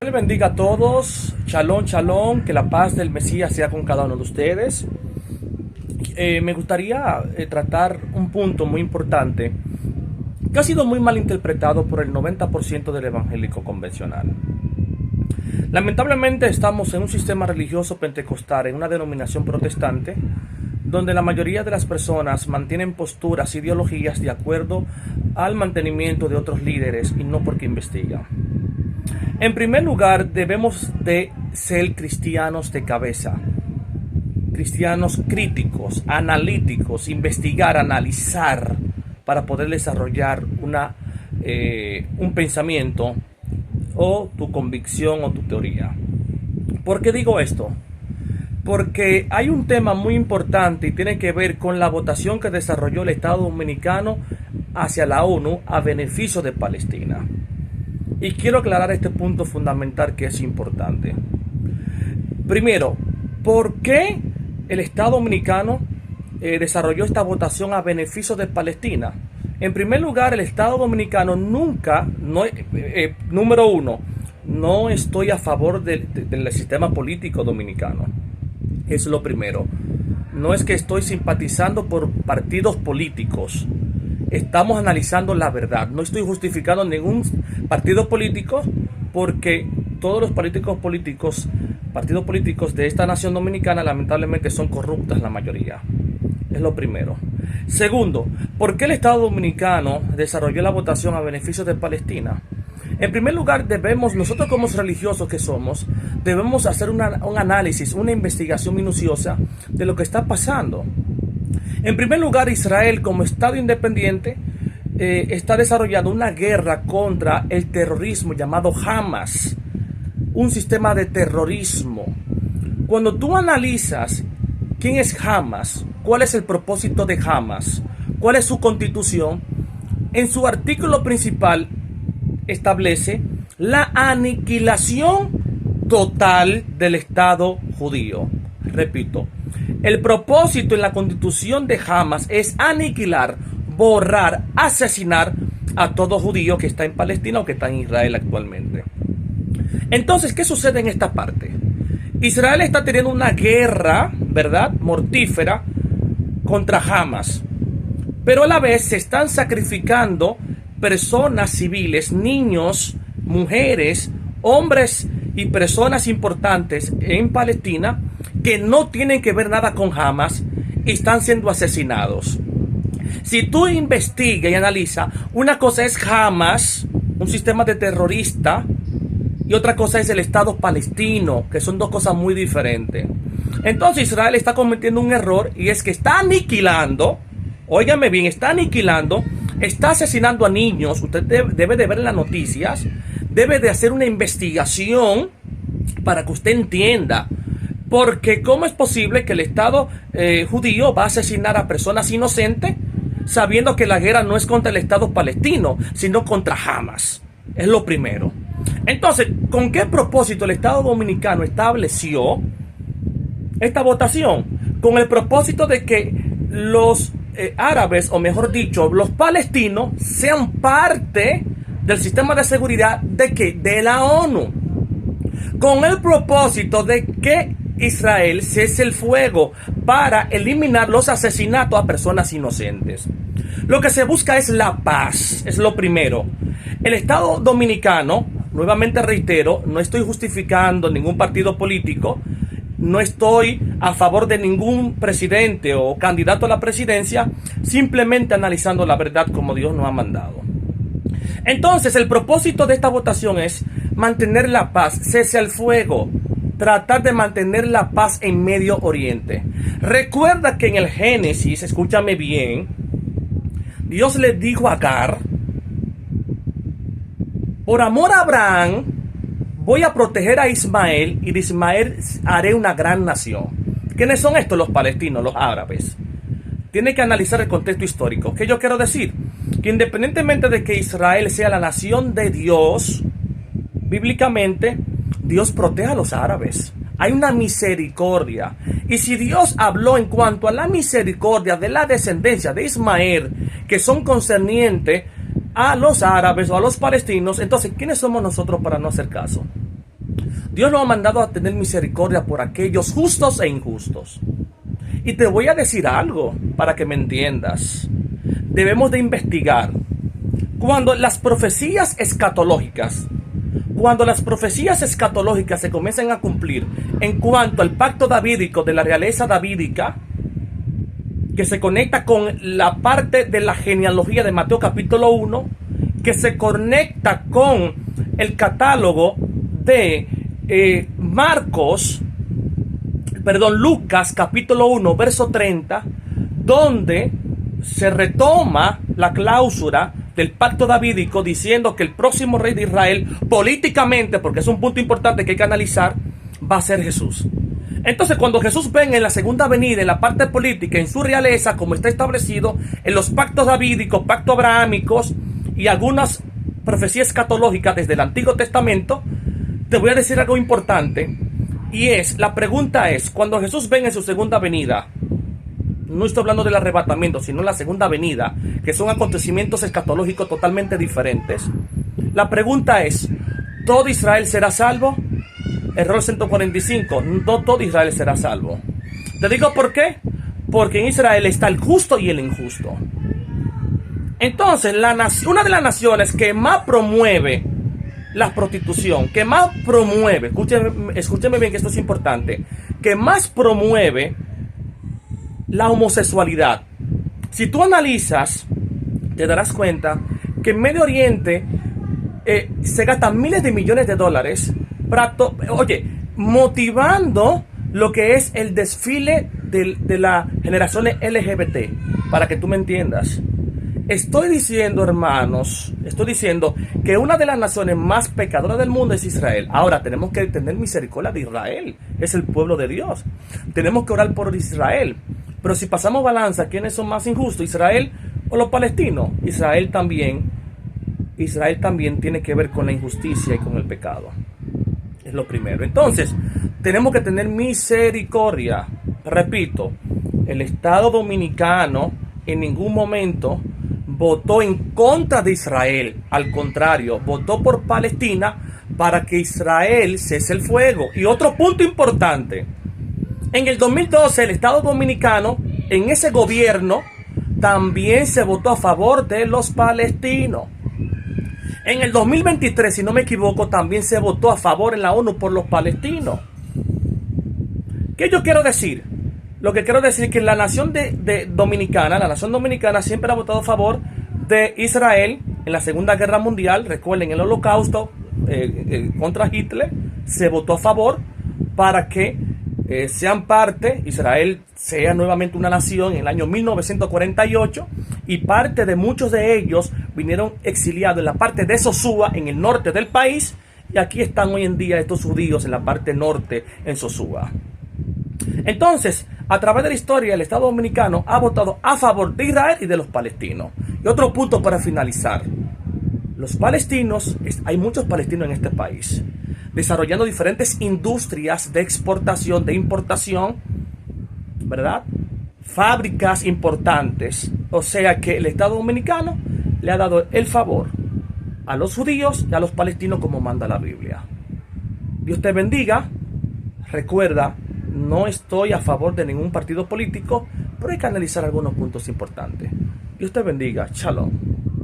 Dios les bendiga a todos. Shalom, shalom. Que la paz del Mesías sea con cada uno de ustedes. Me gustaría tratar un punto muy importante que ha sido muy mal interpretado por el 90% del evangélico convencional. Lamentablemente estamos en un sistema religioso pentecostal, en una denominación protestante, donde la mayoría de las personas mantienen posturas, ideologías de acuerdo al mantenimiento de otros líderes y no porque investigan. En primer lugar, debemos de ser cristianos de cabeza, cristianos críticos, analíticos, investigar, analizar para poder desarrollar un pensamiento o tu convicción o tu teoría. ¿Por qué digo esto? Porque hay un tema muy importante y tiene que ver con la votación que desarrolló el Estado Dominicano hacia la ONU a beneficio de Palestina. Y quiero aclarar este punto fundamental que es importante. Primero, ¿por qué el Estado Dominicano desarrolló esta votación a beneficio de Palestina? En primer lugar, el Estado Dominicano nunca, número uno, no estoy a favor del sistema político dominicano. Es lo primero. No es que estoy simpatizando por partidos políticos. Estamos analizando la verdad. No estoy justificando ningún partido político porque todos los partidos políticos de esta nación dominicana lamentablemente son corruptas la mayoría. Es lo primero. Segundo, ¿por qué el Estado Dominicano desarrolló la votación a beneficio de Palestina? En primer lugar, nosotros como religiosos que somos, debemos hacer un análisis, una investigación minuciosa de lo que está pasando. En primer lugar, Israel como Estado independiente está desarrollando una guerra contra el terrorismo llamado Hamas, un sistema de terrorismo. Cuando tú analizas quién es Hamas, cuál es el propósito de Hamas, cuál es su constitución, en su artículo principal establece la aniquilación total del Estado judío. Repito, el propósito en la constitución de Hamas es aniquilar, borrar, asesinar a todo judío que está en Palestina o que está en Israel actualmente. Entonces, ¿qué sucede en esta parte? Israel está teniendo una guerra, ¿verdad?, mortífera contra Hamas, pero a la vez se están sacrificando personas civiles, niños, mujeres, hombres y personas importantes en Palestina que no tienen que ver nada con Hamas y están siendo asesinados. Si tú investigas y analizas, una cosa es Hamas, un sistema de terrorista, y otra cosa es el Estado palestino, que son dos cosas muy diferentes. Entonces Israel está cometiendo un error y es que está aniquilando, óigame bien, está aniquilando, está asesinando a niños. Usted debe de ver las noticias, debe de hacer una investigación para que usted entienda. Porque ¿cómo es posible que el Estado judío va a asesinar a personas inocentes sabiendo que la guerra no es contra el Estado palestino, sino contra Hamas? Es lo primero. Entonces, ¿con qué propósito el Estado Dominicano estableció esta votación? Con el propósito de que los árabes, o mejor dicho, los palestinos, sean parte del sistema de seguridad de la ONU. Con el propósito de que Israel cese el fuego para eliminar los asesinatos a personas inocentes. Lo que se busca es la paz, es lo primero. El Estado Dominicano, nuevamente reitero, no estoy justificando ningún partido político, no estoy a favor de ningún presidente o candidato a la presidencia, simplemente analizando la verdad como Dios nos ha mandado. Entonces, el propósito de esta votación es mantener la paz, cese el fuego, tratar de mantener la paz en Medio Oriente. Recuerda que en el Génesis, escúchame bien, Dios le dijo a Agar: por amor a Abraham, voy a proteger a Ismael y de Ismael haré una gran nación. ¿Quiénes son estos? Los palestinos, los árabes. Tiene que analizar el contexto histórico. ¿Qué yo quiero decir? Que independientemente de que Israel sea la nación de Dios, bíblicamente, Dios protege a los árabes. Hay una misericordia. Y si Dios habló en cuanto a la misericordia de la descendencia de Ismael, que son concernientes a los árabes o a los palestinos, entonces, ¿quiénes somos nosotros para no hacer caso? Dios nos ha mandado a tener misericordia por aquellos justos e injustos. Y te voy a decir algo para que me entiendas. Debemos de investigar. Cuando las profecías escatológicas se comienzan a cumplir en cuanto al pacto davídico de la realeza davídica, que se conecta con la parte de la genealogía de Mateo capítulo 1, que se conecta con el catálogo de Lucas capítulo 1 verso 30, donde se retoma la cláusula del pacto davídico diciendo que el próximo rey de Israel políticamente, porque es un punto importante que hay que analizar, va a ser Jesús. Entonces, cuando Jesús venga en la segunda venida, en la parte política, en su realeza, como está establecido en los pactos davídicos, pactos abrahámicos y algunas profecías escatológicas desde el Antiguo Testamento, te voy a decir algo importante. Y la pregunta es, cuando Jesús venga en su segunda venida, no estoy hablando del arrebatamiento, sino la segunda venida, que son acontecimientos escatológicos totalmente diferentes. La pregunta es, ¿todo Israel será salvo? Error 145, no todo Israel será salvo. Te digo por qué. Porque en Israel está el justo y el injusto. Entonces, una de las naciones que más promueve la prostitución, que más promueve, escúcheme bien que esto es importante, que más promueve la homosexualidad. Si tú analizas, te darás cuenta que en Medio Oriente se gastan miles de millones de dólares motivando lo que es el desfile de las generaciones LGBT, para que tú me entiendas. Estoy diciendo, hermanos, que una de las naciones más pecadoras del mundo es Israel. Ahora, tenemos que tener misericordia de Israel. Es el pueblo de Dios. Tenemos que orar por Israel. Pero si pasamos balanza, ¿quiénes son más injustos? ¿Israel o los palestinos? Israel también tiene que ver con la injusticia y con el pecado. Es lo primero. Entonces, tenemos que tener misericordia. Repito, el Estado Dominicano en ningún momento votó en contra de Israel. Al contrario, votó por Palestina para que Israel cese el fuego. Y otro punto importante. En el 2012, el Estado Dominicano, en ese gobierno, también se votó a favor de los palestinos. En el 2023, si no me equivoco, también se votó a favor en la ONU por los palestinos. ¿Qué yo quiero decir? Lo que quiero decir es que la nación dominicana siempre ha votado a favor de Israel en la Segunda Guerra Mundial. Recuerden, el Holocausto contra Hitler se votó a favor para que sean parte, Israel sea nuevamente una nación en el año 1948, y parte de muchos de ellos vinieron exiliados en la parte de Sosúa, en el norte del país, y aquí están hoy en día estos judíos en la parte norte, en Sosúa. Entonces, a través de la historia, el Estado Dominicano ha votado a favor de Israel y de los palestinos. Y otro punto para finalizar. Los palestinos, hay muchos palestinos en este país, desarrollando diferentes industrias de exportación, de importación, ¿verdad? Fábricas importantes. O sea que el Estado Dominicano le ha dado el favor a los judíos y a los palestinos como manda la Biblia. Dios te bendiga. Recuerda, no estoy a favor de ningún partido político, pero hay que analizar algunos puntos importantes. Dios te bendiga. Shalom.